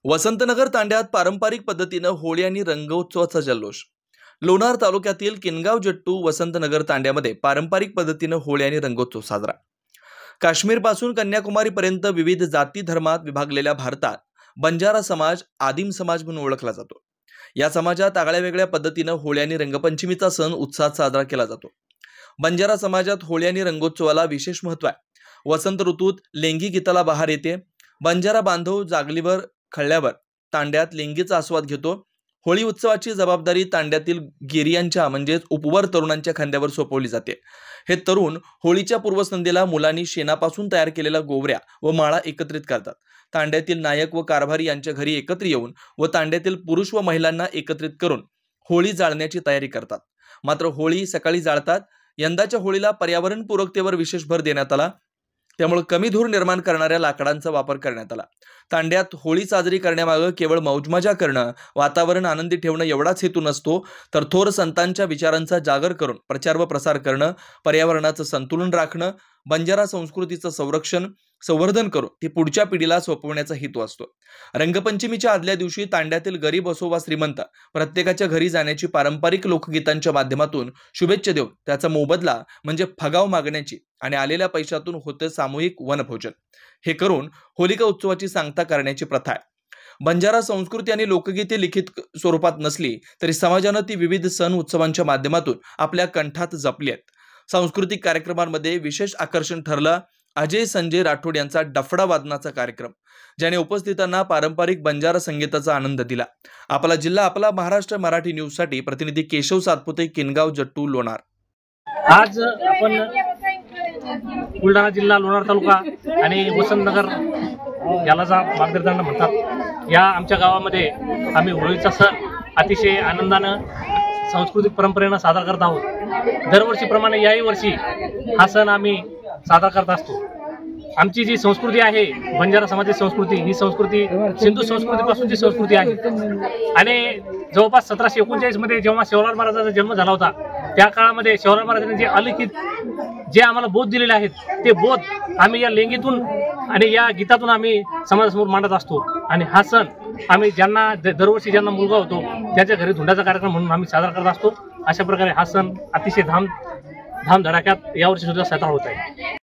वसंतनगर तांड्यात पारंपरिक पद्धतीनं होळी आणि रंगोत्सवाचा जल्लोष। लोणार तालुक्यातील किनगाव जट्टू वसंतनगर तांड्यामध्ये पारंपरिक पद्धतीनं होळी आणि रंगोत्सव साजरा। काश्मीर पासून कन्याकुमारी पर्यंत विविध जाती धर्मात विभागलेल्या भारतात बंजारा समाज आदिम समाज म्हणून ओळखला जातो। या समाजात आगळ्या पद्धतीनं होळी आणि रंगपंचमीचा सण उत्साहात साजरा केला जातो। बंजारा समाजात होळी आणि रंगोत्सवाला विशेष महत्त्व आहे। वसंत ऋतूत लेंगी गीताला बहार येते। बंजारा बांधव जागलीवर खळल्यावर तांड्यात लेंगीचा आस्वाद घेतो। होळी उत्सवाची जबाबदारी तांड्यातील गिरियांच्या म्हणजेच उपवर तरुणांच्या खांद्यावर सोपवली जाते। हे तरुण होळीच्या पूर्वसंध्येला मुलांनी शेणापासून तयार केलेल्या गोवऱ्या व माळा एकत्रित करतात। तांड्यातील नायक व कारभारी यांच्या घरी एकत्र येऊन व तांड्यातील पुरुष व महिलांना एकत्रित करून होळी जाळण्याची तयारी करतात। मात्र होळी सकाळी जाळतात। यंदाच्या होळीला पर्यावरणपूरकतेवर विशेष भर देण्यात आला, त्यामुळे कमी धूर निर्माण करणाऱ्या लाकडांचा वापर करण्यात आला। तांड्यात होळी साजरी करण्यामागे केवळ मौजमजा करणं, वातावरण आनंदी ठेवणं एवढाच हेतू नसतो, तर थोर संतांच्या विचारांचा जागर करून प्रचार व प्रसार करणं, पर्यावरणाचं संतुलन राखणं, बंजारा संस्कृतीचं संवर्धन करून ती पुढच्या पिढीला सोपवण्याचा हेतू असतो। रंगपंचमीच्या आदल्या दिवशी तांड्यातील गरीब असो वा श्रीमंत प्रत्येकाच्या घरी जाण्याची पारंपरिक लोकगीतांच्या माध्यमातून शुभेच्छा देऊन त्याचा मोबदला म्हणजे फगाव मागण्याची आणि आलेल्या पैशातून होते सामूहिक वनभोजन। हे करून होलिका उत्सवाची सांगता करण्याची प्रथा आहे। बंजारा संस्कृती आणि लोकगीते लिखित स्वरूपात नसली तरी समाजानं ती विविध सण उत्सवांच्या माध्यमातून आपल्या कंठात जपली आहेत। सांस्कृतिक कार्यक्रमांमध्ये विशेष आकर्षण ठरलं अजय संजय राठोड यांचा डफडा वादनाचा कार्यक्रम, ज्याने उपस्थितांना पारंपरिक बंजारा संगीताचा आनंद दिला। आपला जिल्हा आपला महाराष्ट्र मराठी न्यूज साठी प्रतिनिधी केशव सातपुते, किनगाव जट्टू, लोणार। आज आपण बुलढाणा जिल्हा लोणार तालुका आणि वसंतनगर याला जा मार्गदर्शन म्हणतात, या आमच्या गावामध्ये आम्ही होळीचा सण अतिशय आनंदानं सांस्कृतिक परंपरेनं साजरा करत आहोत। दरवर्षीप्रमाणे याही वर्षी हा सण आम्ही साजरा करत असतो। आमची जी संस्कृती आहे बंजारा समाजाची संस्कृती, ही संस्कृती सिंधू संस्कृतीपासूनची संस्कृती आहे आणि जवळपास 1739 मध्ये जेव्हा शिवराज महाराजांचा जन्म झाला होता, त्या काळामध्ये शिवराज महाराजांनी जे अलिखित जे आम्हाला बोध दिलेले आहेत, ते बोध आम्ही या लेंगीतून आणि या गीतातून आम्ही समाजासमोर मांडत असतो। आणि हा सण आम्ही ज्यांना दरवर्षी ज्यांना मुलगा होतो त्याच्या घरी धुंडाचा कार्यक्रम म्हणून आम्ही साजरा करत असतो। अशा प्रकारे हा सण अतिशय धाम धडाक्यात यावर्षी सुद्धा साजरा होत आहे।